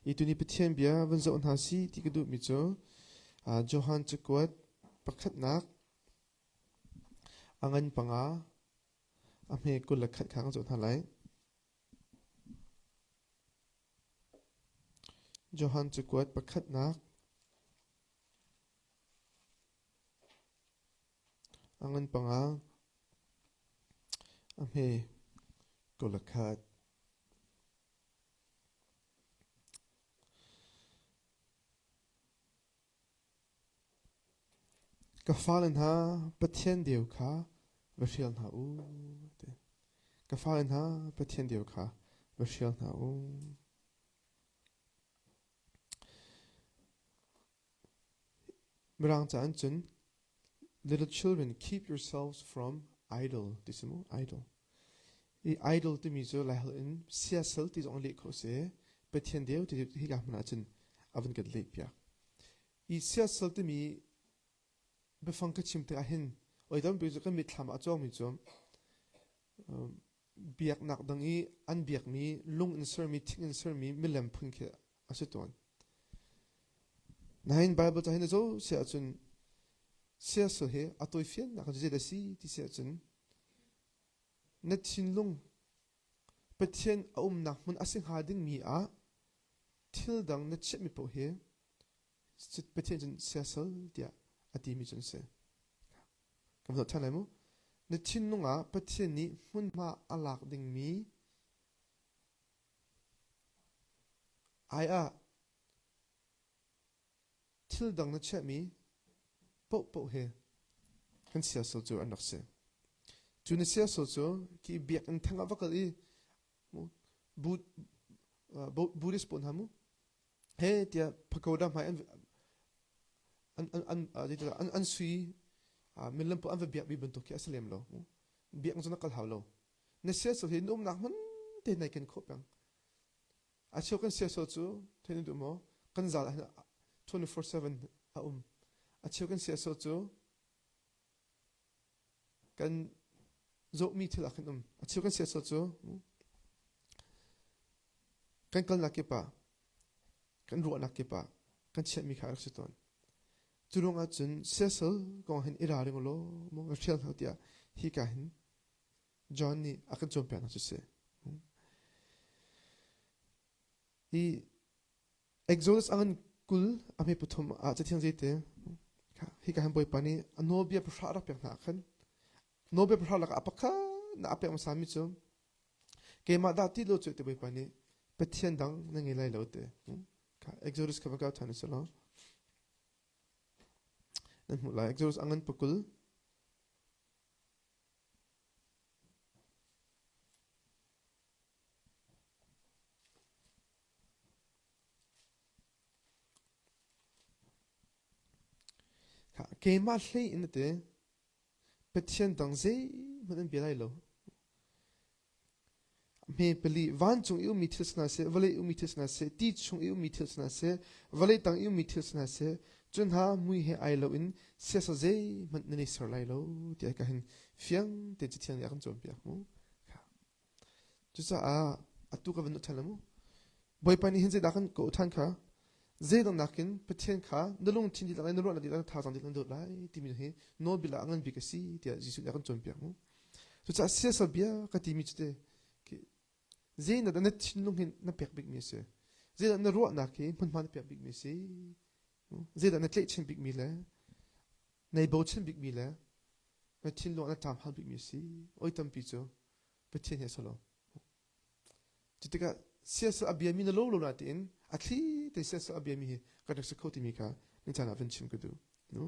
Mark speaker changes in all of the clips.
Speaker 1: itu ni pethian bia van zo na si ti kadu mi cho Johan Chakwat pakhat nak angan panga amhe kul lakhat khang zo thalai Johan Chakwat pakhat nak angan panga amhe kul lakhat ka falen ha pathian deu kha vashil na u ka falen ha pathian deu kha vashil na u Mirang chan chun little children keep yourselves from idol disimu idol I idol to mi zo la in siasal ti only ko se pathian deu ti hi ga mana chun avan gad le pya I siasal to mi befang ka chim te ahin oi dam bi zo ka mit thlam a chong mi chom biak nak dang I an biak mi lung in ser mi thing in ser mi milam phun khe aseton Nine Bible ta hin zo sia chun sia so he atoi fian na ka je da si ti sia chun na chin lung pathian na mun asing hading mi a thil dang na chet mi po he chit pathian chun sia sal dia ati mi chun se kam so thanai mo na chin lung a pathian ni mun ma alak ding mi ai a thil dang na chet mi po he kan sia so chu anak se chu na sia so chu ki biak an thanga vakal I Buddhist pon hamu he tia pakoda mai an sui milam po an biak bi bentuk ki aslem lo biak zo na kal hawlo na sia so he nom nak man te nai kan khopang a chu kan sia so chu theni du mo kan zal 24/7 a chu kan sia so chu kan zo mi thila kan a chu kan sia so chu kan kal na ke pa kan ru na ke pa kan chet mi kha rak ton turong a chun sia so kong hen ira ring lo mo ga thial hotia hi ka hin John ni akan chom pe na chu se I Exodus angan kul ame puthum a chathiang jete hi ka han boy pani anobia phra ra pe na khan nobia phra la apakha na ape ma sami chu ke ma da ti lo chu te boy pani pathian dang na nge lai lo te ka Exodus ka ka thani salo nan mu la Exodus angan pukul ke ma hle in te pathian dang ze man bi lai lo me peli van chung yu mi this na se vale yu mi this na se ti chung yu mi this na se vale tang yu mi this na se chun ha mui he ai lo in se so ze man ni sor lai lo ti ka hin fiang te chi thiang ya kan chom pia mu chu sa a atu ka van thalamu boy pani hin ze da kan ko than kha ze dang nakin pathian kha nalung thin di la nalo na di la tha sang di lan do lai ti mi he no bi la angan bi ka si ti jisu ya kan chom pia mu chu sa se so bia ka ti mi chute ze na na chin lung hin na pek big mi se ze na ro na ki man man pek big mi se ze na tle chin big mi le nei bo chin big mi le na chin lo na tam hal big mi se oi tam pi cho pathian he solo chitika sia sa abia mi na lo lo na tin atli te sia sa abia mi ka dak sa khoti mi ka ni chana ven chim ku du no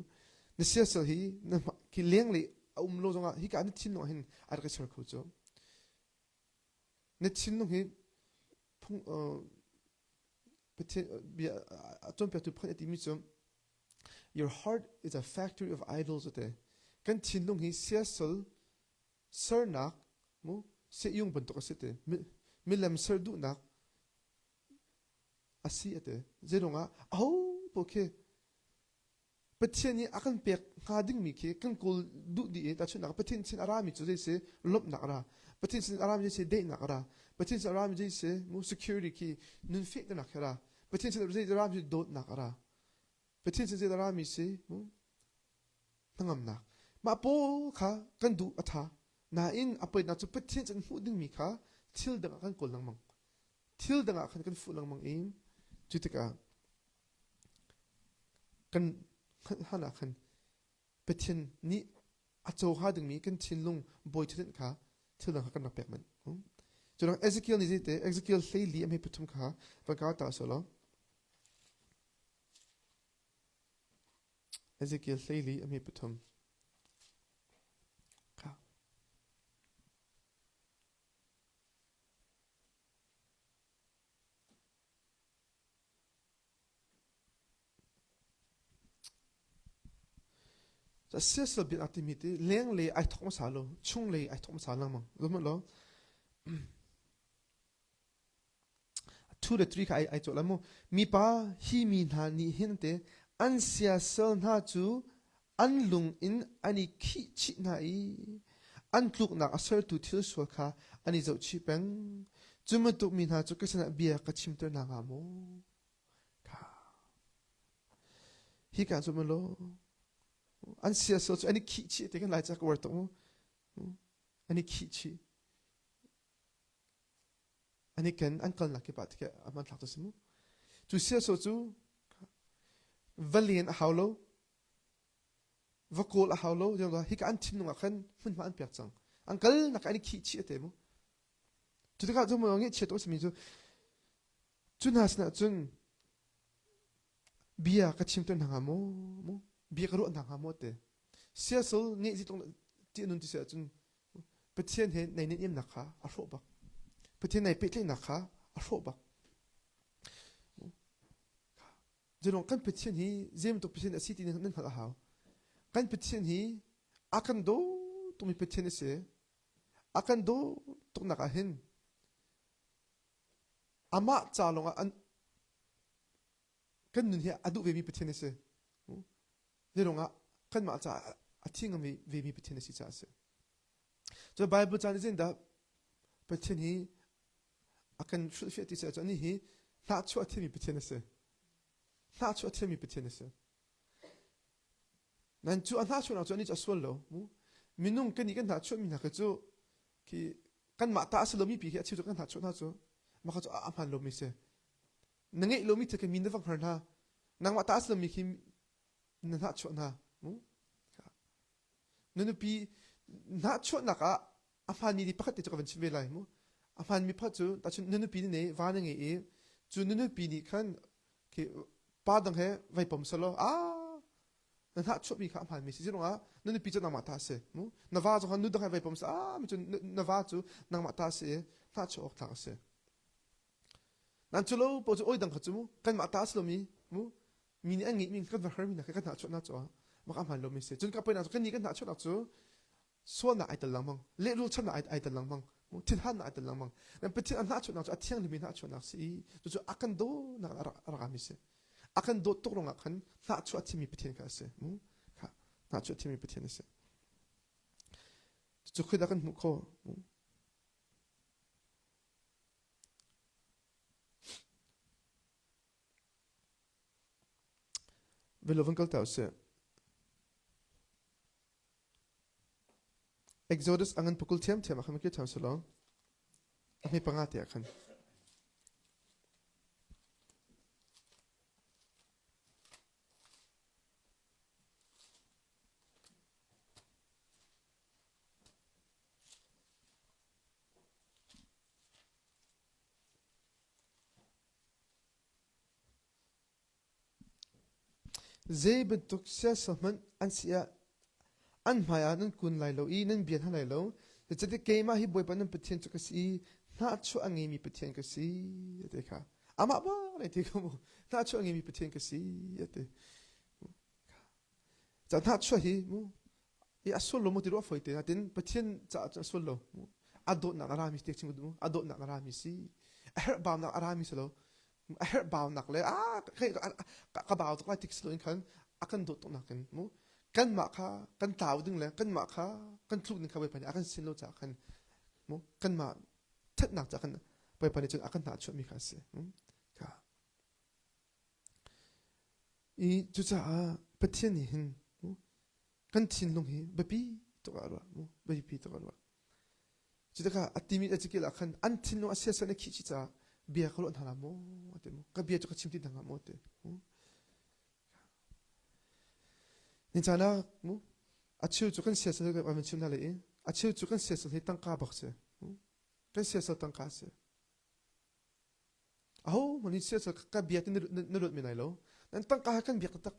Speaker 1: na sia sa hi na ki leng le lo zonga hi ka na chin lo hin ar ka char khu cho 내 친놈이 풍 베테 좀 베트 프레디 미좀 Your heart is a factory of idols ate kan 친놈이 siasol sernak mo se yung bentuk asete milam serdu nak asi ate zeronga au poke pathiani akan pek ngading mi ke kan kol du di ta chuna pathin chin arami chu se lop nakra pathin chin arami se de nakra pathin chin arami se mu security ki nun fit na khara Pathian chen zai ram si dot nak ara Pathian chen zai ram mi si nangam nak ma po kha kan du atha na in apai na chu pathian chen hu ding mi kha thil dang kan kol nang mang thil dang khan kan fu lang mang im chutika kan hana khan pathian ni acho ha ding mi kan thin lung boy chen kha thil dang kan nak pek man chunang Ezekiel ni zite Ezekiel hlei am he pathum kha va ka ta solo Ezekiel hlei am he pathum kha sa sesal bit atimite leng le ai thok sa lo chung le ai thok sa lang mang zom lo 2 3 ka ai cho lamo mi pa hi mi na ni hin te an sia sel na chu an lung in ani khi chi na I an tluk na asar tu thil so kha ani zo chi peng chuma tu mi na chu kasana bia ka chim ter na nga mo kha hi ka zo lo an sia sel chu ani khi chi te kan lai cha ka war to ani khi chi ani kan an kal na ke pat ke aman thak to simu chu sia so chu valian haulo vakol haulo jong hi ka an thim nga khan mun ma an pek chang an kal na ka ani khi chi te mo chu ka zo mo nge che to simi chu chu nas na chun bia ka chim to na nga mo bia ka ro na nga mo te sia so nge ji tong ti nun ti sa chun pathian he nei nen yem na kha a ro ba pathian nei pe tle na kha a ro ba jong kan pathian hi zem to pathian a city nan kha haw kan pathian hi akan do to mi pathian se akan do to na ka hin ama cha longa an kan nun hi adu ve mi pathian se jong kan ma cha a thing mi ve mi pathian si cha se so bible chan zin da pathian hi akan shul fi ti sa cha ni hi na chu a thi mi pathian se na chu a thi mi pathian se nan chu an ha chu na chu ni cha swal lo minung kan ni kan na chu mi na ka chu ki kan ma ta aslo mi pi hi chu kan na chu ma ka chu a man lo mi se nangai lo mi te kan min da fang na nang ma ta aslo mi ki na chu na nunu pi na chu na ka a man mi di pakat te chu ka ban chi ve lai mo a man mi pha chu ta chu nunu pi ni wa na nge e chu nunu pi ni khan ki pa dang he vai pom salo na chu mi kha man mi si ronga nunu pi chu na ma ta se mo na va chu han nu dang he vai pom sa mi chu na va chu nang ma ta se na chu ok ta se nan chu lo po chu oi dang kha chu mo kan ma ta slo mi mo mi ni angi mi kan va her mi na ka na chu ma ka man lo mi se chun ka pe na kan ni kan na chu so na ai ta lang mang le ru chan na ai ta lang mang mo tin han na ai ta lang mang nan pe tin na chu a thiang ni mi na chu si chu akan do na ra mi se akan do to ronga khan na chu a thi mi pe tin ka se mo ka na chu thi mi pe tin se chu khida kan mu kho velovan kal ta se Exodus angan pukul thiam akham ke tham salo ami pangate akhan zai bentuk sia saman ansia an maya nan kun lai lo I nan bian halai lo the chate ke ma hi boy pan nan pathian chu ka si na chu angi mi pathian ka si ate kha ama ba le te ko na chu angi mi pathian ka si ate cha na chu hi mu I asol lo mo ti ro foi te atin pathian cha asol lo adot na ara mi te chim du adot na ara mi si a her ba na ara mi selo a her ba na le ka ba to ka tik selo in khan akan dot to na kan mu kan ma kha kan taw ding le kan ma kha kan thluk ni kha bai pani akan sin lo cha khan mo kan ma that nak cha khan bai pani chu akan na chu mi kha se ka 이 주자 버티니 hin kan tin long hi bapi to arwa bapi to arwa jidaka atimi ajikil akhan an tin no asesa ne khichi cha bia kholo thana mo ate mo ka bia to ka chimti danga mo te ni chana mo achiu chu kan sesa ga ma chimna le achiu chu kan sesa he tang ka bakse kan sesa tang ka se aho mani sesa ka bia tin nurut mi nai lo nan tang ka kan bia tak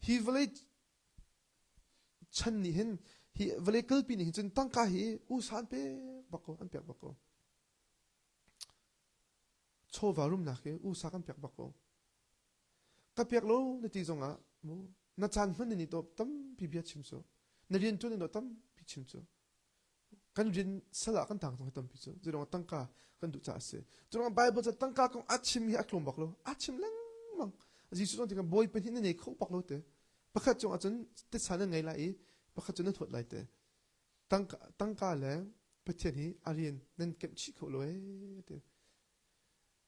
Speaker 1: hi village chan ni hin hi vale kalpi ni hin tang ka hi u san pe bako an pek bako cho varum na ke u sa kan pek bako ka pek lo na ti zonga mo na chan man ni to tam pi bia chimso na rin tu ni no tam pi chimso kan rin sala kan tang tam pi so zero tang ka kan du cha se zero bible cha tang ka kong achim hi aklom baklo achim lang mang jisu ton ti kan boy pen hin nei kho baklo te pakhat chong achun te sana ngai lai pakhat chun thot lai te tang ka le pathian hi arian nen kem chi kho lo te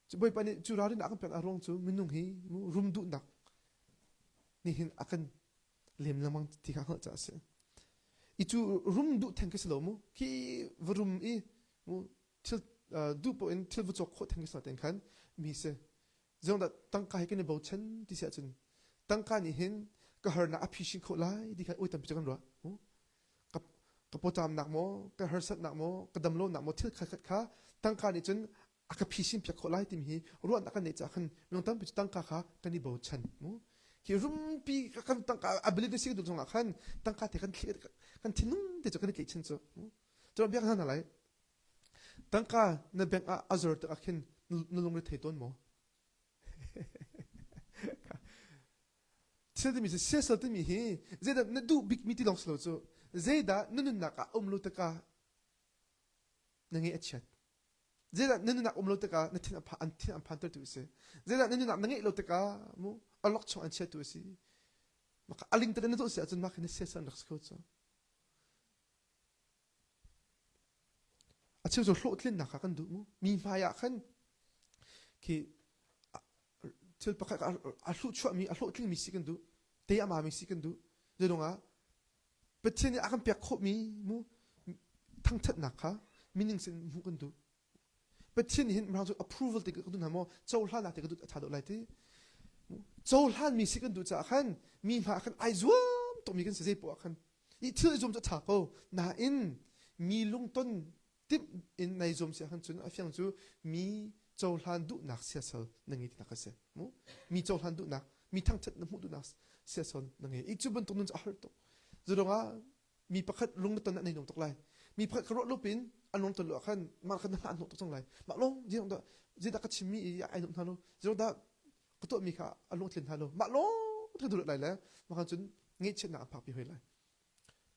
Speaker 1: chu boy pani chu ra rin akam pek arong chu minung hi mu rum du nak ni hin akan lem lamang ti ka cha se I chu rum du thank you lo mu ki vrum I mu til du po in til vu chok kho thank you ten khan mi se zong da tang ka hi ken bo chen ti sia chun tang ka ni hin ka har na aphi shin kho lai di kha oi tam pi chang ro ka po tam nak mo ka har sat nak mo ka dam lo nak mo til kha khat kha tang ka ni chun aka phi shin pya kho lai tim hi ro na ka ne cha khan nong tam pi tang ka kha ka ni bo chan mu ki rum pi ka kan tang ka ability si du chang khan tang ka te kan kan thinung te cho kan ke chen cho cho bia kan na lai tang ka na bank a azur ta khin no long le thei ton mo Sel mi se sel te mi hi zeda na du big miti long slow so zeda nunu na ka umlo ta ka na nge achat zeda nunu na umlo ta ka na tin an pan tu se zeda nunu na nge lo ta ka mu alok chong an chat tu si maka aling ta na to se atun mak ne se san rak skot so achiu zo hlo tlin na ka kan du mu mi ma ya khan ki til pa ka a hlu chwa mi a hlo tlin mi si kan du te ama mi si kan du zedonga pathian akan pek kho mi mu thang that na kha meaning sin mu kan du pathian hin ma zo approval te ka du na mo chol hla na te ka du tha do lai te chol hlan mi si kan du cha khan mi ma khan ai zuam to mi kan se po khan I til zum cha tha ko na in mi lung ton tip in nai zum se khan chun a fyang chu mi chol hlan du nak sia sal nangi ti ka se mu mi chol hlan du nak mi thang that na mu du nak sia sal nangi I chu ban to nun cha har to zudonga mi pakhat lung ton na nei nong tok lai mi pakhat kro lupin anong to lo khan ma khan na anong to chang lai ma long jing da ji da ka chimi I ai nom thalo zero da ko to mi kha anong tlen thalo ma long to du lai la ma khan chun ngi chen na pa pi hoi lai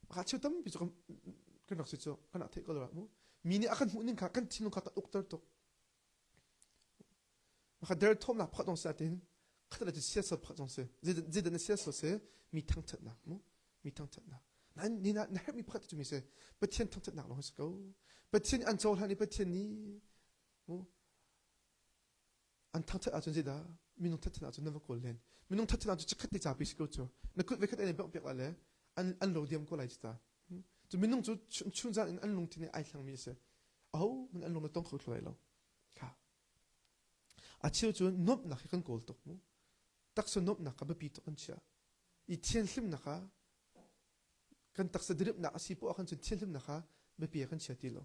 Speaker 1: ma kha chu tam bi chu kan rak si chu kan a the ko lo mu mi ni akan mu ning kha kan thin kha ka doktor to ma kha der thom na phat dong sa tin khata la sia sa phat dong se ji da na sia so se mi thang that na mu mi thang that na nan ni na mi phat chu mi se pathian thang that na lo se ko pathian an chol hani pathian ni mu an thang that a chun ji da mi nong that na chu na ko len mi nong that na chu chakhat ti cha pi se ko chu na kut ve khat ene be pek la le an lo diam ko lai chi ta chu mi nong chu chun za an long ti ne ai thlang mi se au man an long na tong kho thlai lo kha a chiu chu nop na kan kol tok mu tak so nop na ka ba pi to kan cha I thian hlim na kha kan tak sa drip na asi po kan chen thian hlim na kha ba pi kan cha ti lo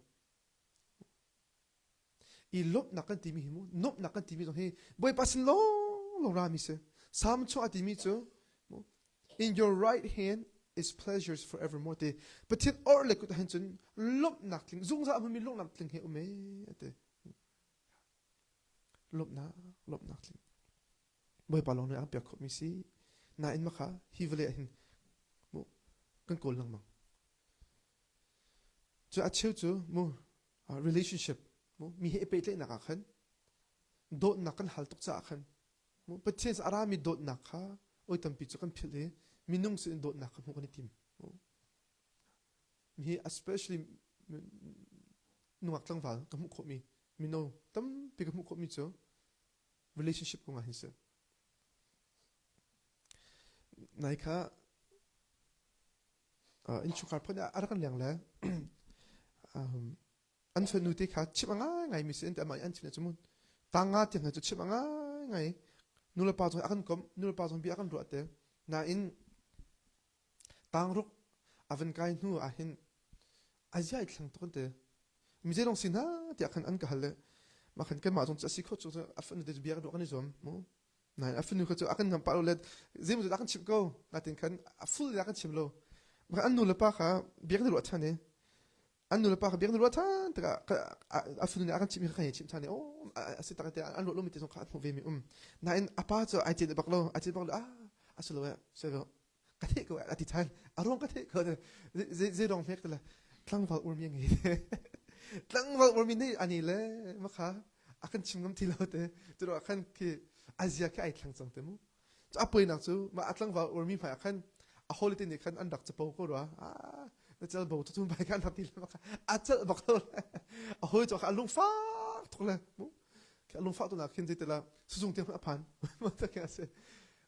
Speaker 1: I lop na kan ti mi mu nop na kan ti mi so he boy pasin lo ra mi se sam chu ati mi chu in your right hand is pleasures forevermore te but it or le kut han chun lop nak tling zung za mi lop nak tling he ume ate lop nak tling boy palong ne a pek kho mi si na in ma kha hi vele hin mo kan kol lang mang chu a cheu chu mo relationship mo mi he pe tle na ka khan do na kan hal tok cha khan mo pathian ara mi do na kha oi tam pi chu kan phile minung se do na ka mo kan tim mi especially nuak tlang wal ka mu kho mi no tam pi ka mu kho mi chu relationship ko nga hin se này khá in chụp card phơi ara kan liang le an phơi nu te khá chip anga ngai mi sen ta mai an chine chumun tanga te ngai chu chip anga ngai nula pa chu akan kom nula pa chu bi akan ro te na in tang ruk aven kai nu a hin azia itlang to te mi je dong sin ha te akan an ka hale ma khan kan ma chung cha si kho chu afan de bi ro kan zom mo na afan nu kho chu akan ngam pa lo le zem chu akan chip go na tin kan full akan chip lo ma an nula pa kha bi ro ro thane an nula pa kha bi ro ro than ta afan nu akan chip mi kha chip thane o asi ta te an lo mi te so kha mo ve mi na in apa chu ai che bak lo aslo ya se lo ka the ko ati than arong ka the ko ze dong phek la tlang val ur mi ngi tlang val ur mi ni ani le ma kha akan chim ngam thilo te tu ro akan ki azia ka ai tlang chang te mu chu apoi na chu ma atlang val ur mi pha akan a holiday ni khan an dak chapo ko ro na chal bo tu bai kan hati ma kha a chal bak lo a hoi chu kha lung fa thok la mu ka lung fa tu na khin je te la su jung te ma phan ma ta ka se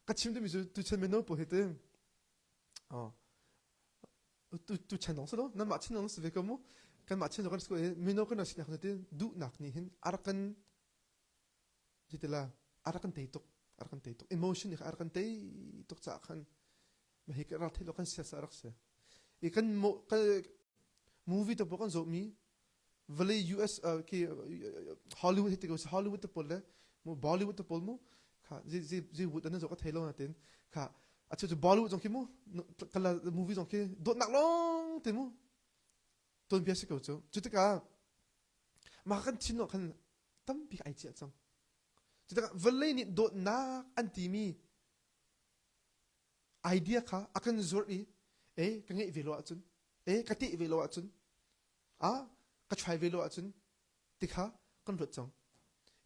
Speaker 1: ka chim de mi chu tu chen me no po he te tu chen dong so na ma chen dong se ve ko mu kan ma chen dong ko mi no ko na sin te du nak ni hin arakan jitela arakan te tok emotion ni arakan te tok cha khan ma he ka ra the lo kan sia sa rak se e kan mo ka movie to bokan zo mi vale US ki Hollywood hit go Hollywood to pol le mo Bollywood to pol mo kha ji wood na zo ka thelo na ten kha acha jo Bollywood jong ki mo kala movie jong ki do nak long te mo ton bia se ko chu chu ta ka ma kan chin no kan tam bi ai chi chang chu ta ka vale ni do na anti mi idea kha akan zor i ka ngai velo achun ka ti velo achun ka chai velo achun tikha kan rot chang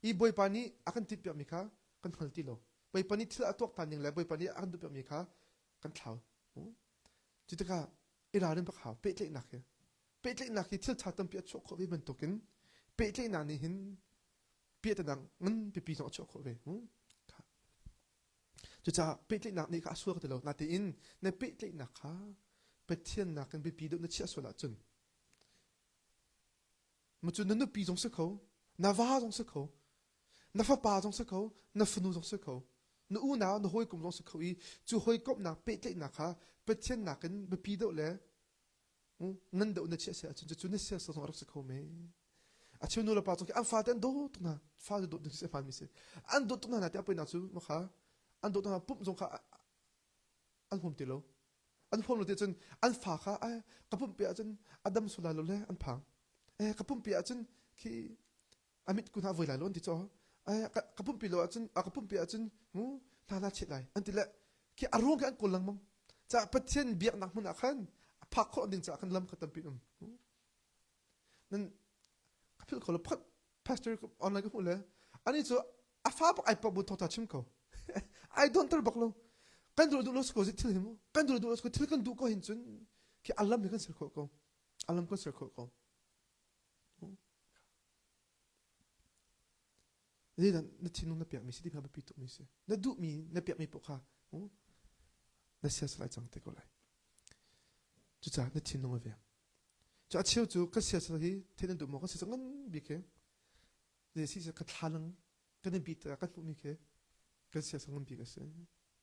Speaker 1: I boy pani akan tip mi kha kan khalti lo boy pani thil atok taning la boy pani akan du mi kha kan thlau chitaka irarin pa kha petle nak hi thil chatam pi chok kho ve ban tokin petle na ni hin pi ta dang ngun pi no chok kho ve chucha petle nak ni kha suak te lo na te in na petle nak kha pethian nak kan pi do na chia so la chun mu chu nu pi jong se kho na va jong se kho na fa pa jong se kho na fnu jong se kho nu u na no hoi kum jong se kho I chu hoi kop na petle nak kha pethian nak kan pi do le ngan do na chia se chu ne se so rak se kho me a chu nu la pa jong an fa den do to na fa do se fa mi se an do to na te apoi na chu mo kha an do to na pup jong kha an hom te lo an hom lo te chun an fa kha ka pum pe chun adam sula lo le an phang ka pum pe chun ki amit ku na voi la lo ti cho ka pum pi lo chun ka pum pe chun mu ta la chet lai an ti la ki arong ka an ko lang mong cha pathian biak nak mun akhan phak kho ding cha kan lam khatam pi nan kapil ko lo phat pastor online ko le ani cho afa ba ai pa bu to ta chim ko I don't tell baklo kan do lo sko zit thil mo kan do lo sko thil kan du ko hin chun ki alam ni kan ser ko alam ko ser ko ni na thinung na piak mi sidi ba pi to mi se na du mi na piak mi po kha na sia sa lai chang te ko lai chu cha na thinung ve cha chiu chu ka sia sa hi thenen du mo ka sia ngan bi ke de si sa ka thalang ka ne bi ta ka pu mi ke ka sia sa ngan bi ka se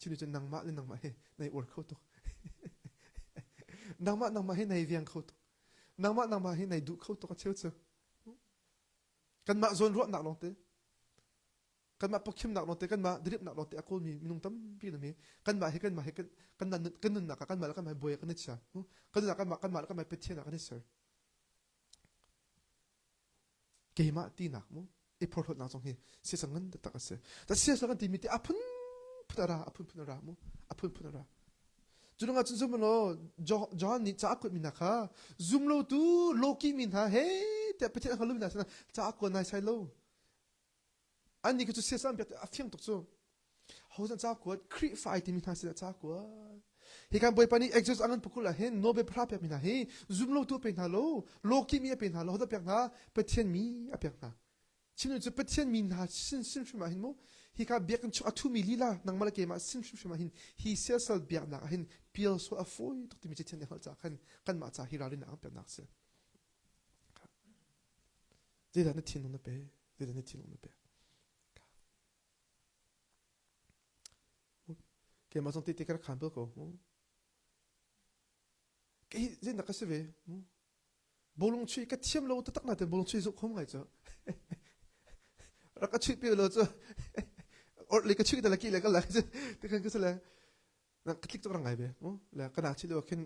Speaker 1: chiu chu nang ma he nai or kho to nang ma he nai viang kho to nang ma he nai du kho to ka chiu chu kan ma zon ro nak long te kan ma pokim nak long te kan ma drip nak long te akol mi minung tam pi na mi kan ma he kan nun na kan ma boy kan cha kan ma petchen na kan sir ke ma ti nak mo e porthot na song he se sangan ta ka se ta se sangan ti mi te apun punara mo apun punara junga chun zum lo john ni cha ko mi na kha zum lo tu loki min ha he te petchen ha lu na sa cha ko na sai lo ani ke chu se sam a fiang tok chu ho san cha ko creep fight mi tha se cha ko he kan boy pani exos angan pukula he no be phra pe mi na he zum lo tu pe na lo loki mi pe na lo da pe na petchen mi a pe na chinu chu petchen mi na sin ma hin mo hi ka biak kan chu athu mi lila nang mala ke ma sim shim hin hi sel biak na hin pil so a foi tok ti mi chen ne hal cha kan ma cha hi ra rin ang pe nak se je da ne tin no pe je da ne tin no pe ke ma song ti ti ka khan pe ko ke je na ka se ve bolong chui ka thiam lo ta tak na te bolong chui zo khom ngai cho ra ka chui pe lo cho or le ka chui da la ki le ka la te kan ka se la na ka klik to rang ngai be la ka na chi lo ken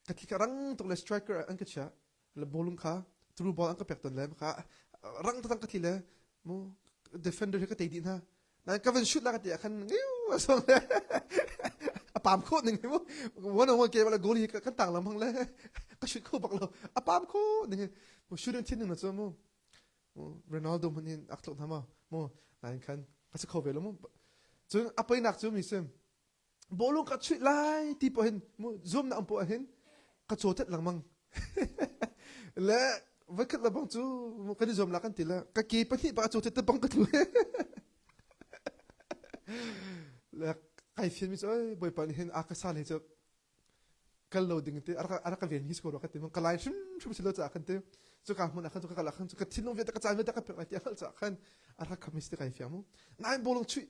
Speaker 1: ka klik rang to le striker an ka cha le bolong kha through ball an ka pek ton le kha rang ta ka ti le defender ka te din ha na ka ven shoot la ka te khan so pam ko ning mo one on one ke wala goal hi ka tang lam hang le ka shoot ko bak lo pam ko ning mo shoot tin ning na so mo Ronaldo manin aktlok na mo nan kan ka se ko velo mo chung apai nak chu mi sem bolong ka chui lai ti po hin mo zoom na ampo hin ka chotet lang mang le vakat la bang chu mo ka zoom la kan ti la ka ki pa ni ba chotet bang ka tu le kai film mi oi boy pan hin akasal he chu kal loading te ara ka ven hi score ka te mon kalai shim lo cha kan te chu ka mon akhan chu ka la khan chu ka thin ve ta ka cha ve ta ka pe ti hal cha khan ara ka mis te kai fiam mo nai bolong chui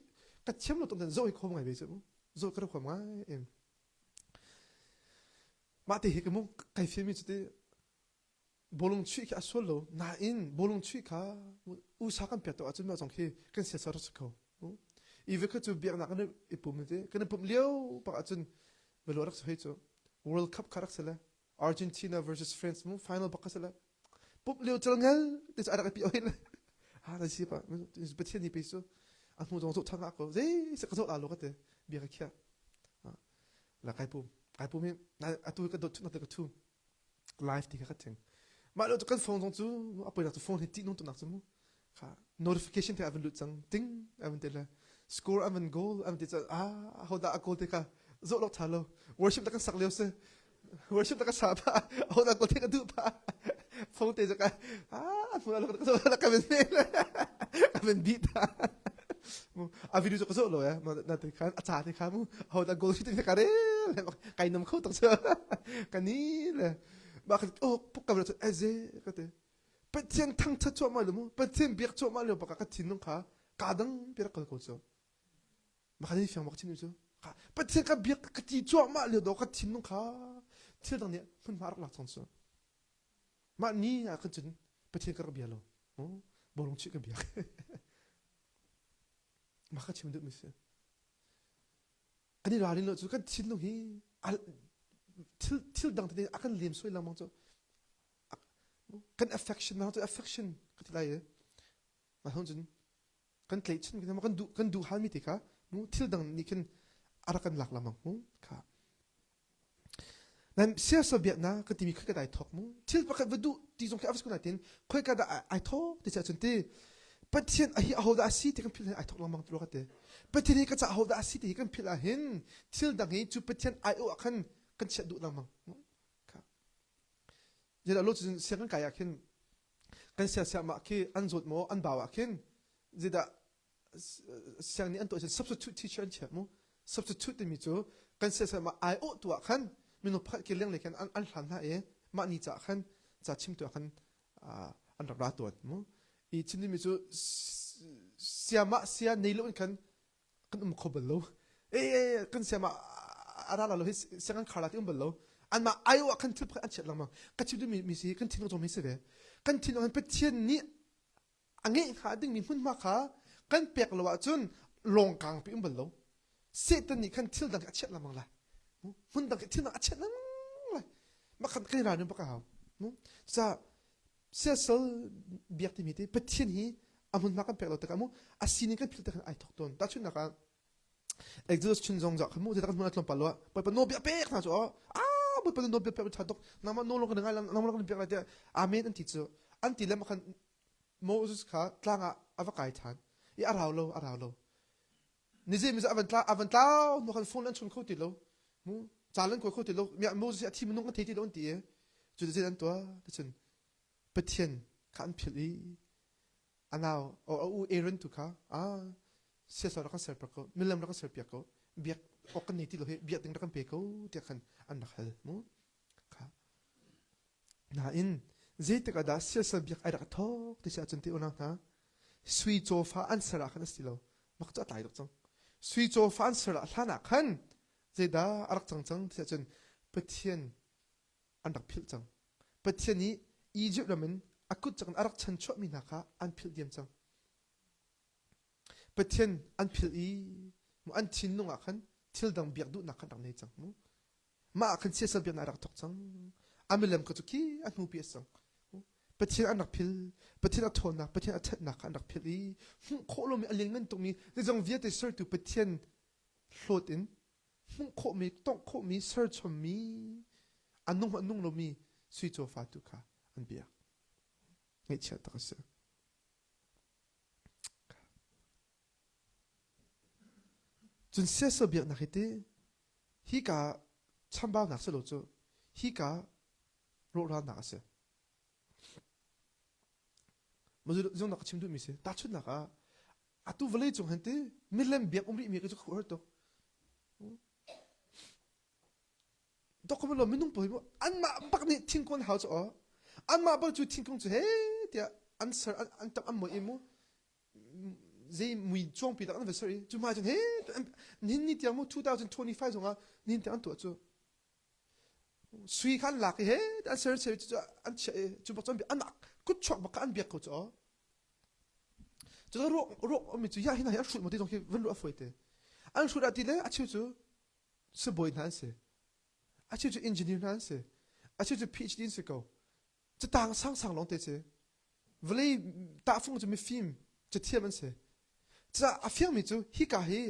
Speaker 1: ka chem lo tom den zo hi khom ngai ve chu zo ka khom ngai em ma te hi ka mo kai film mi chu te bolong chui ka asol lo na in bolong chui ka u sa kan pe to a chu ma jong khi kan se sa ro chu i ve ka chu biak na kan i pum te kan pum leo pa chun velo rak so he chu World Cup karak sala Argentina versus France mo final pa sala pum leo chal ngal des ara ka pi oil ha na si pa is betien ni peso an mo jong so thanga ko ze se ka so la lo ka te bi ka kya la kai pum mi na atu ka do na ka tu live ti ka teng ma lo to kan phone jong chu apoy na to phone he ti non to nak mo ka notification te aven lut sang ting aven te la score aven goal aven te how da goal te ka zo lo thalo worship ta kan sak leo se worship ta ka sa pa how da goal te ka du pa phone te ka mo lo ka ka ben ka ben beat mo a video zo ka zo lo ya na te kan cha te ka mo how da goal te ka re kai nam kho ta so ka ni le ba ka puk ka lo eze ka te patien thang cha cho ma lo mo patien biak cho ma lo pa ka tin nong ka dang biak ka ko so ma ka ni fiang ma ka tin so patien ka biak ka ti cho ma lo do ka tin nong ka til dang ne phun ma rak la chong so ma ni a ka chin patien ka bia lo bolong chi ka biak ma ka chim du mi se ani ra rin lo chu ka tin nong hi til dang te akan lim soi lam cho kan affection na to affection ka ti lai ma hon jin kan klei chin kan du hal mi te ka mu til dang ni kan ara kan lak lamang mu ka nan sia so biat na ka ti mi ka dai thok mu til pa ka du ti jong ka afs ko na tin khoi ka da ai thok ti cha chun te patien a hi a ho da si te kan pil ai thok lamang tro ka te patien ka cha ho da si te kan pil a hin til dang hi chu patien ai o kan cha du lamang ka je da lo chun sia kan ka ya kin kan sia ma ki an zot mo an bawa kin je da siang ni an to substitute teacher che mo substitute mi chu kan sia ma ai o tu khan minu phat ki leng le kan an hlan na ma ni cha khan cha chim tu khan an ra to mo i chin mi chu sia nei lo kan khobal lo kan sia ma ara la lo sia kan khala ti bal lo an ma ai o kan thil an chet lama ka chi mi si kan thino to mi se ve kan thino an patien ni ange kha ding mi hun ma kha kan pek lo wa chun long kang pi bal lo se tan ni kan thil dang chet lamang la hun dang thil dang chet lamang la ma kan kai ra ni ba ka ha sa se sol biak ti mi te patien hi amun ma kan pek lo ta ka mo asini kan pil ta kan ai thok ton ta chun na ka exodus chun jong ja khmu te ta kan ma tlom palwa pa no biak pek na cho bo pa no biak pek ta dok na ma no lo kan ngai na ma lo kan biak la te amen an ti chu an ti le ma kan Moses ka tlanga avakai than I arau lo ni je mi za avan tla no kan phone an chun kho ti lo mu chalan ko kho ti lo mi Moses a thi mun ngam thei ti lo an ti chu je an to ta chun patien kan phili anao o u Aaron tu ka เสียสละกันเสียเปียกก็มิลเลมรักันเสียเปียกก็เบียกออกกันนี่ที่เราเห็นเบียกถึงรักันเปียกก็เดียกันอันนักเฮลมั้งค่ะน่าอินเจตกระดาเสียสละเบียกไอ้รักทอกที่เสียจนที่อุณหนะสวีโจฟ้าอันสระกันสิเรามักจะตายดอกจังสวีโจฟ้าอันสระท่านักขันเจดาอารักจังที่เสียจนเปทียนอันดักพิลจังเปทียนนี้อียิปต์เรามันอากุจังอารักชันชอบมีนักอันพิลเดียมจังเปทียนอันพิลอีมันอันชินนุ่งอ่ะขันทิลดังเบียกดูนักขันดังในจังมั้งมาขันเสียสละเบียกน่ารักทอกจังอามิเลมก็จุกี้อันหูเปียสังเปทียนอันดักพิลเปทียนอันทนนักเปทียนอันเท็ดนักอันดักพิลอีโคโลมีอันเลี้ยงเงินตรงนี้ในจังเวียดเตอร์เซอร์ตูเปทียนโหลดอินโคมีต้องโคมีเซอร์ชมีอันนุ่งเรามีสวีโจฟ้าตุค่ะอันเบียกไงเชื่อตระเสจนเสียสละเบียกนักเหตุฮิกาชัมบ้านักเสลโจฮิกาโรรานักเสมาดูจงนักชิมดูมิเสตัดชุดนักอะตูวเลยจงเห็นตีมิเลมเบียกมีก็จะขวดตัวดอกมันเราไม่นุ่งปอยว่าอันมาปักนี่ทิ้งคนหาวจ้ะอันมาปักจูทิ้งคนจ้ะเฮ้เดี๋ยวอันเสร์อันตับอันหมดเอ็มูเจมุยจ้องปีดักอันเวสร์จูมาจนเฮ้นี่เดี๋ยวมั้ง2025จงนี่เดี๋ยวอันตัวจ้ะสวีขันหลักเฮ้อันเสร์เสร์จ้ะอันเชจูบอกจนบีอันนักกุศลบักอันเบียกเขาจ้ะจะรู้ไม่จูอยากเห็นอะไรชุดมาที่ตรงที่วันรู้อฟวยเตอันชุดอะไรเลยอาชิวจูสบายนั่นเสอาชีพจะอินจิเนียร์นั่นสิอาชีพจะ PhD สิเขาจะต่างสร้างลงเตะสิเวลาตาฟงจะมีฟิล์มจะเทียบมันสิจะอาฟิล์มมิจูฮิกาฮี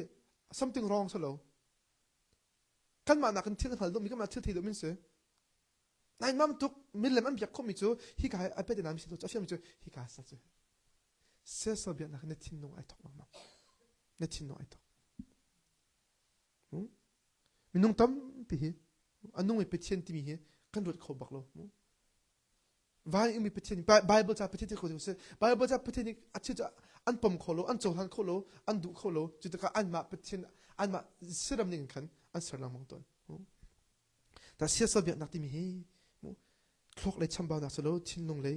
Speaker 1: something wrong ซะแล้วกันมาหนักกันที่กันหันลงมีกันมาที่ที่ดูมินสินายมั่มตุกมิลเลมันเบียกคมมิจูฮิกาฮีไอเป็ดน้ำสิตัวจะอาฟิล์มมิจูฮิกาสัตว์สิเสียสละเบียกนักเนทินนงไอทอกมั่งเนทินนงไอทอกมินงตั้มปีฮีอันนู้นมีเปทียนที่มีเหรอกันรถเขาบักโลวายมีเปทียนไบเบิลจะเปทียนที่เขาจะบอกไบเบิลจะเปทียนอาจจะอันปมเขาโลอันโจฮันเขาโลอันดุเขาโลจุดที่เขาอันมาเปทียนอันมาเสื่อมนิ่งขันอันเสื่อมลังมองต้นแต่เสียสละเบียนักที่มีเหรอคลอกเลยชัมบาวนักสโลทิ้งลงเลย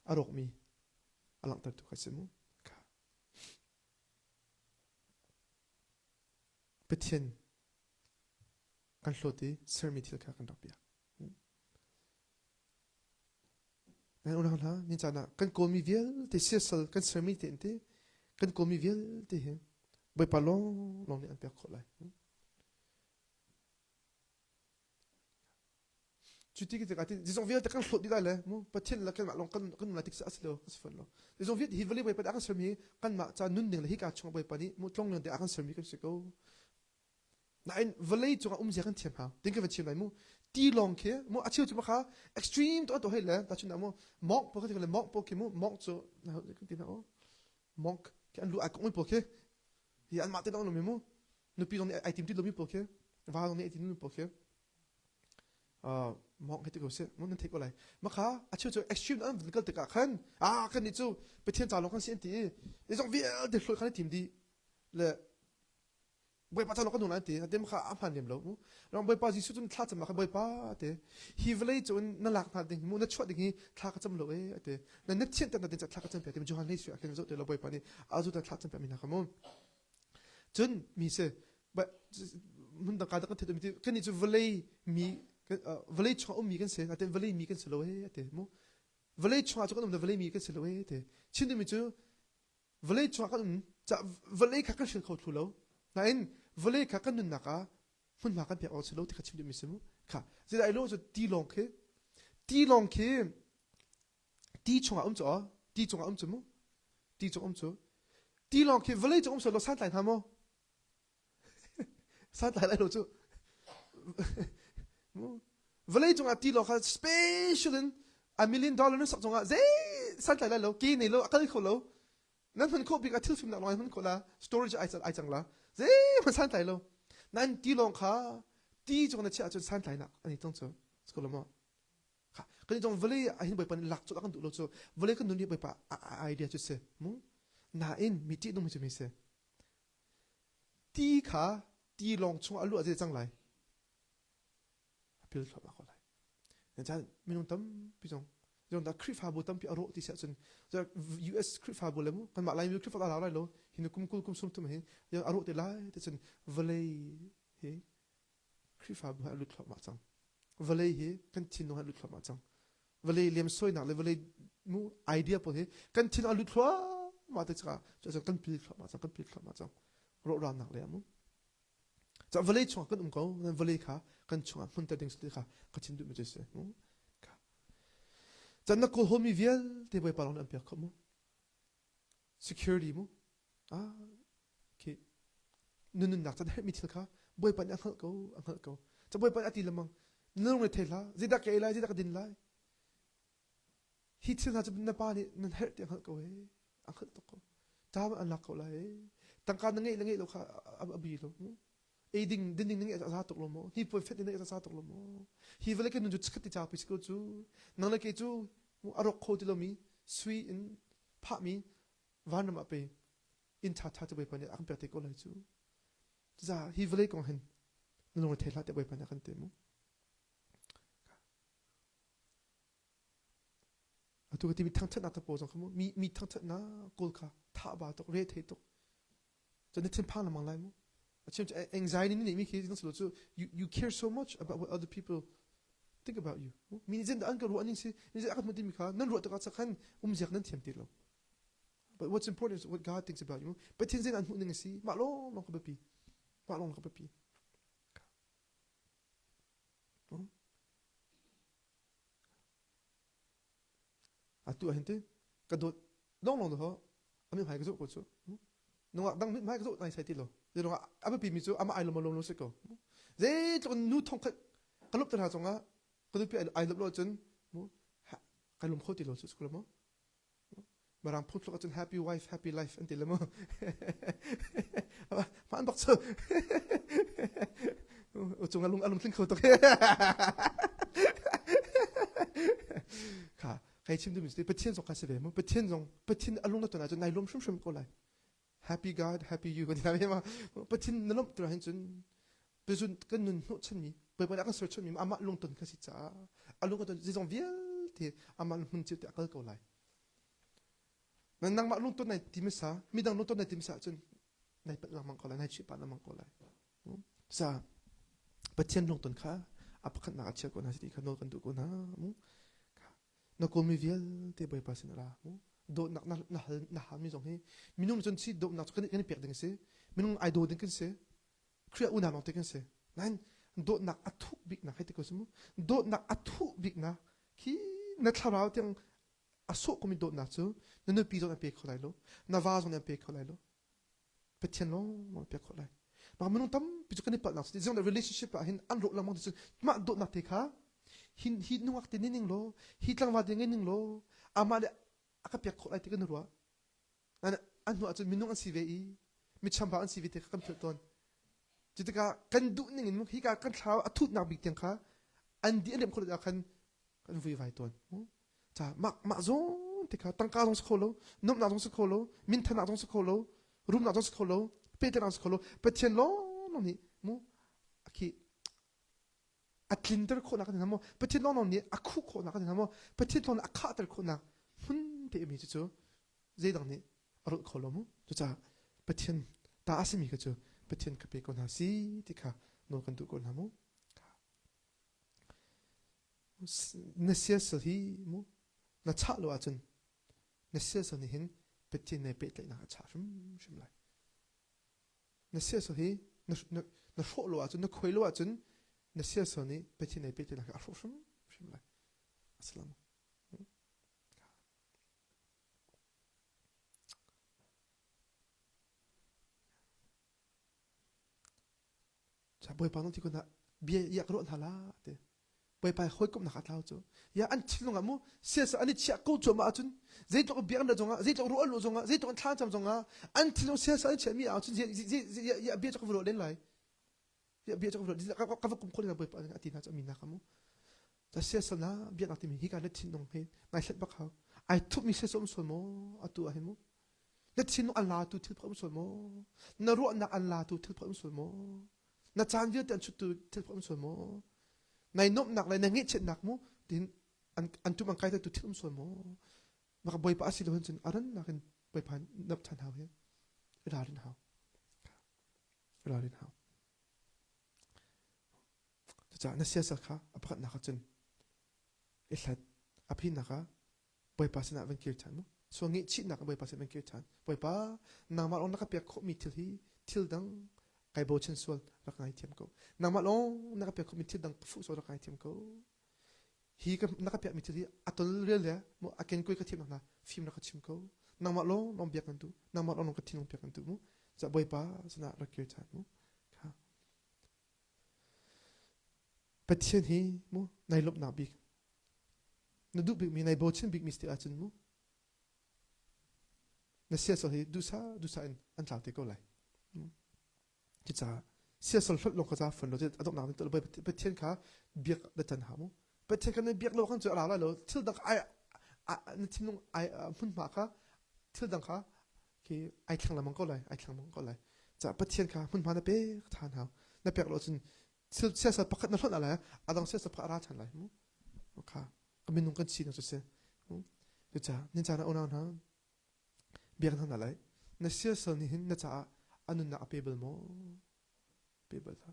Speaker 1: อารมณ์มีอลังตัดตัวเขาเสมอเปทียนกันโหลดที่เซอร์มิทิลค่ะกันดับเบียนั่นอุณหภูมินี่จ้านะกันโกมีเวลที่เสียสละกันเซอร์มิทิลที่กันโกมีเวลที่เห็นใบปะลองนี่อันเปียกขอเลยจุดที่กิจการที่ดิฉันวิจารณ์กันโหลดได้เลยมั้งประเทศละกันมาลองกันมาติดสักสิเลยสิฟันเลยดิฉันวิจารณ์ฮิวลีใบปะอันเซอร์มิกันมาจะนุ่นหนึ่งเลยฮิกาชงใบปะนี้มุ่งตรงนึงเดี๋ยวอันเซอร์มิกันสิโก้นั่นเวลาจงอุ้มเสียกันเทียมหาดิ้งกันเทียมไหนมู่ตีลองเคมู่อาชีพจุดมาค่ะเอ็กซ์ตรีมตัวให้เลยแต่ชุดนั้นมู่มอกพวกที่เขาเรียกมอกพวกที่มู่มอกจู่นะฮะคุณตีนะโอ้มอกแค่อันรู้ไอ้กุ้งพวกที่ที่อันมาเต้นเอาหนุ่มมู่นุ่มปีตรงนี้ไอทีมที่เรามีพวกที่ว่าตรงนี้ไอทีมนุ่มพวกที่มอกให้ที่เขาเสียมู่นั่นเทคอะไรมาค่ะอาชีพจุดเอ็กซ์ตรีมนั่นเป็นก็ติดกันกันนี่จู่ไปเทียนจ่าลงกันเสียนตีนี่จงวิ่งเด็กคนนี้ทีมดีเลยใบพัดเราก็ดูนั่นทีเดี๋ยวมันข้าอัพพันเดียมแล้วเราใบพัดยิ่งสุดจนท้าจะมาข้าใบพัดเดี๋ยวฮิวเลยจนนั่นหลักพันเดียวมันนั่นชวดอย่างนี้ท้าก็จำเลยเดี๋ยวนั่นเช่นแต่นั่นจะท้าก็จำเป็นเดี๋ยวมันจูฮันเลยสิอ่ะแค่นั้นเดี๋ยวเราใบพัดนี่อาจุดท้าจำเป็นมีนะครับมั้งจนมีเสแบบมันต่างกันต่างกันที่ตรงนี้แค่นี้จะวเลยมีวเลยช่องมีกันเสเดี๋ยววเลยมีกันเสเลยเดี๋ยวมั้งวเลยช่องอาจจะก็ต้องวเลยมีกันเสเลยเดี๋ยวเช่นเดียวมีจูวเลยช่องก็จะวเลยข้าก็เชื่อเขาถูกแล้วนั่นวเลยข้ากันนุ่นนักมันมากันเปียกเอาเสลที่ข้าชิมดูมิสมุค่ะจะได้รู้จะตีลองเคตีชงอาจ่อตีชงอาจ่อมั้งตีชงอาจ่อตีลองเควเลยจงอาจ่อเราสั่นไหลทำมั้งสั่นไหลเลยรู้จู่วเลยจงอาตีลองค่ะ special $1 millionนึกสักจงอาเจ้สั่นไหลเลยเรากี่นี่เราก็เลยเขาเรานั่นมันเขาบิกอาทิตย์ฟิล์มหนักน้อยมันเขาละ storage ไอจังละเจ้มันสั่นไหลเรานั่นตีลองค่ะตีจงนั่นเชื่อจนสั่นไหลนักอันนี้ต้องจู่สกุลมั้งค่ะก็นี่จงวเลยไอ้หินใบปันหลักจุดแล้วกันดูเราจู่วเลยก็นุ่นนี่ใบปะไอเดียจุดเสมั้ง na in mi ti dum mi se ti kha ti long chung alu aje chang lai apil thop ma ko lai na cha minung tam pi jong jong da krip ha bu tam pi aro ti sa chen ja US krip ha bu le mu kan ma lai mi krip ha la lo hin kum sum tum hin ya aro te lai te chen valley he krip ha bu alu thop ma chang valley he kan tin no alu thop ma chang valley lem soi na le valley mu idea po he kan tin alu thwa ma te cha cha kan pil thop ma chang ro ran nak le mu cha valley chung kan ko valley kha kan chung mun ta ding sti kha ka chin du me je se mu ka cha na ko homi viel te boy palon am pia ko security mu ki nun nak cha mi thil kha boy pan ang ko cha boy pan ati lamang nung le thela zida ke lai zida ka din lai hi thil na cha na pa ni nan her te ko he ang to ko ta an lak ko lai tang ka ngai lo kha abi lo ding ngai sa tok lo mo hi po fet ngai sa tok lo mo hi vele ke nu ju chkhati cha pi ko chu nang le ke chu arok kho ti lo mi sui in pha mi van ma pe in tha te boy pan ang pe te ko lai chu za hi vele ko hen nung le thela te boy pan kan te mo tu cái thằng thất nào tập bộ giống không mi thằng thất na cô cả thả bà tộc rê thế tộc cho nên thêm phang là mang lại mu chứ anxiety này mi khi nó sửa cho you care so much about what other people think about you mi nên đã ăn cái ruộng gì mi nên ăn một tí mi khá nên ruộng tất cả các khăn giặc nên thiềm tiền lo but what's important is what God thinks about you but thiên nhiên ăn một những gì mà lo nó có bị tu ahinte kadot long do ami hai ka zo ko chu no dang mai ka zo nai sai ti lo de ro aba pi mi chu ama ai lo lo se ko ze to nu thong kha kalop ta zonga kadot pi ai lo chen mo kalum kho ti lo chu ko mo barang phut lo chen happy wife happy life anti lo mo ma an bak chu o chung alung tling kho to ka kai chim du mi ste patien zong ka se ve mo patien alung na to na nai lom shum ko lai happy God happy you ko na ma patien na lom tra hin chun pe jun kan nun no chen mi pe pa ka ser chen mi ama lung ton ka si cha alung ko to zong viel te ama hun chi te akal ko lai nang ma lung ton nai ti mi sa mi dang lung ton nai ti mi sa chun nai pat lamang ko lai nai chi pa lamang ko lai sa patien lung ton kha ap khat na cha ko na si ka no kan du ko na na ko mi viel te boy pasin la do na mi jong he minum jon si do na kan pek ding se minum ai do ding kan se kria una no te kan se nan do na athu big na khate ko sumu do na athu big na ki na tharao teng aso ko mi do na chu na pi do na pe kholai lo na va zo na pe kholai lo petien lo mo pe kholai ma minum tam pi kan pa na se zong the relationship a hin an ro la mo ma do na te kha hin nuak te ning lo hi tlang wa de ning lo ama le aka pek kholai te kan ruwa an nu achun minung an si ve I mi chamba an si ve te kan phel ton jitika kan du ning in hi ka kan thau athut na big teng kha an di lem khol da kan vui vai ton cha ma zo te kha tang ka jong kholo nom na jong kholo min thana jong kholo rum na jong kholo pe te na kholo pe chen lo no ni mu aki atlinter ko na kan mo petit non ni aku ko na kan mo petit non akater ko na hun te mi chu ze dang ni aro ko lo mo to cha petit ta asimi ka chu petit ka pe ko na si ti kha no kan du ko na mo na sia so hi mo na cha lo a chun na sia so ni hin petit ne pe na cha shum lai na sia so hi na sho lo a chun na khoi lo a chun na sia so ni petit ne pe na ka shum lai assalam cha boy pa no ti ko na bia ya ro na la te boy pa hoi kom na kha tlau chu ya an chilunga mo sia sa ani chia ko chu ma chun zai to bia na zonga zai to ro lo zonga zai to thla cham zonga an chilung sia sa ani che mi a chun ya bia cho ko ro len lai ya bia cho ko ro ka kum ko na boy pa ati na cha mi na ka mo ta sia sa na bia na ti mi hi ka le tin nong he na set ba kha ai thu mi se som so mo atu a he mo na chin an la tu thil phom sol mo na ro na an la tu thil phom sol mo na chan vi tan chu tu thil phom sol mo nai nop nak lai na ngi chet nak mo tin an tu mang kai ta tu thil sol mo maka boy pa asil hon chen aran nakin boy pan nap chan haw he rarin haw cha na sia sa kha apakhat na kha chen ihlat aphi na kha boy pa sina ven kir chan mo so ngi chi na ka boy pa sina ven kir chan boy pa na ma on na ka pek kho mi thil hi thil dang kai bo chen sol rak ngai thiam ko na ma long na ka pek kho mi thil dang fu so rak ngai thiam ko hi ka na ka pek mi thil hi atol rel le mo aken koi ka thiam na film na ka chim ko na ma long nom biak kan tu na ma long ka thin biak kan tu mo cha boy pa sina rak kir chan mo kha pathian hi mo nai lop na bik na du big mi nai bo chen big mistake a chen mo na sia so hi du sa an tlau te ko lai chi cha sia so hlot lo ka cha fon lo je adok na te lo pathian kha biak da chan ha mo pathian kan biak lo kan chu ala la lo thil dak ai na tim nong ai mun ma kha thil dang kha ki ai thlang la mang ko lai cha pathian kha mun ma na pe than ha na pek lo chen sia so pakhat na hlot ala adang sia so pakhat ra chan lai mo kha kamin nung kan sin so se chu cha nin cha na ona na biak na lai na sia so ni hin na cha anun na apebel mo pebel ha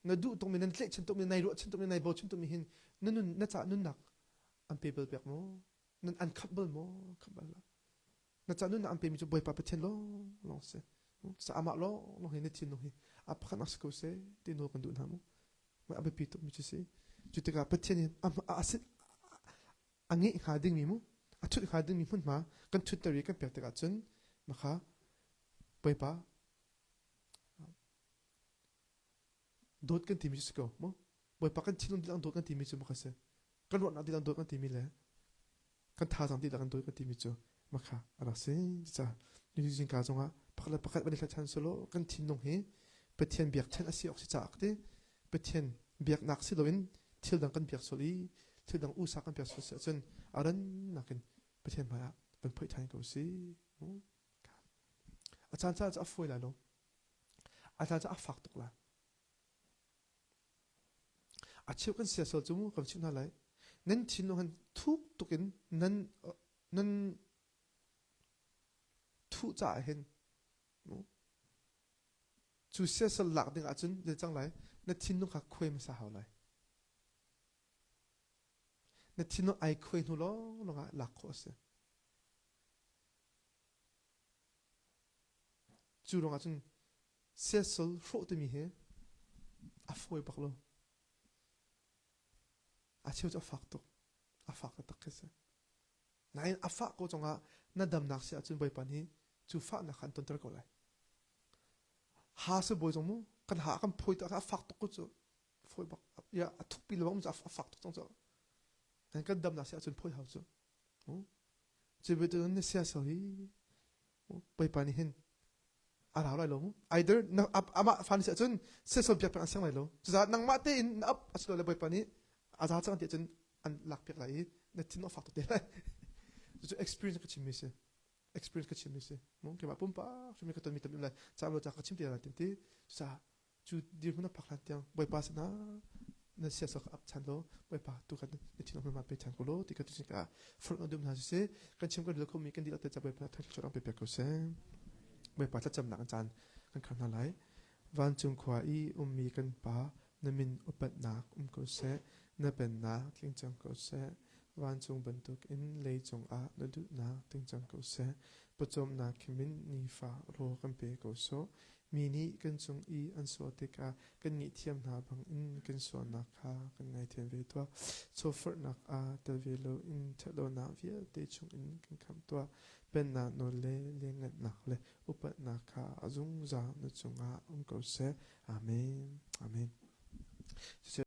Speaker 1: na du tong min tle chen tong min nai ro chen tong min nai bo chen tong min hin nun na cha nun nak an pebel biak mo nun an khabel mo khabal la na cha nun na an pe mi chu boy pa pathen lo long se sa ama lo no hin tin no hi apakhan as ko se tin no kan du na mo ma abe pi to mi chu se chu te ka pathen am asit angi khading mi mo achut khading mi mun ma kan chut tari kan pek te ka chun ma kha boy pa dot kan timi chu ko mo boy pa kan thilun dilang dot kan timi chu ma kha se kan ro na dilang dot kan timi le kan tha jang dilang dot kan timi chu ma kha ara se cha ni jing ka zonga pakhat bani thla chan solo kan thin nong he pathian biak chen asi oxi cha akte pathian biak nak si loin thil dang kan biak soli thil dang u sa kan biak sol se chen aran nakin pathian ba ban phoi thain ko si achan cha a foi la lo achan cha a fak tok la a chiu kan sia sol chu mu kam chin na lai nan thin no han thuk tukin nan thu cha hen chu sia sol lak ding a chun le chang lai na thin no kha khoi ma sa haw lai na thin no ai khoi nu lo nga lak kho se chu ronga chun sia sol ro te mi he a foi bak lo a chiu cha fak tok a fak ta khese nai a fak ko chonga na dam nak sia chun boy pan hi chu fa na khan ton ter ko lai ha se boy jong mu kan ha kan phoi ta fak tok ko chu phoi bak ya a thuk pi lo mu a fak tok chong cho kan dam nak sia chun phoi hau chu che be to ne sia so hi boy pan hin ara lai lo mu either na ama fan sia chun se so biak pa sang lai lo cha nang ma te in up aslo le boy pan hi a za chang ti chun an lak pek lai na tin no fak tok de lai chu experience ka chim se mo ke ba pum pa chumi ka ton mi tam lai cha lo cha ka chim ti la tin ti sa chu dir huna paklan tiang boy pa na na sia so up chan lo boy pa tu kan ni tin no ma pe chan ko lo ti ka tu sin ka for no dum na se kan chim ka lo ko mi kan di la ta cha boy pa thak chorang pe pe ko se boy pa cha cham na kan chan kan khan na lai van chung khwa i mi kan pa na min upat na ko se na pen na tling chang ko se van chung bantuk in lei chung a na du na ting chang ko se pachom na khimin ni fa ro kan pe ko so mi ni kan chung i an so te ka kan ni thiam na bang in kan so na kha kan ngai thiam ve to so for nak a tel ve lo in thelo na via te chung in kan kham to pen na no le ngat nak le upat na kha azung za na chung a ko se amen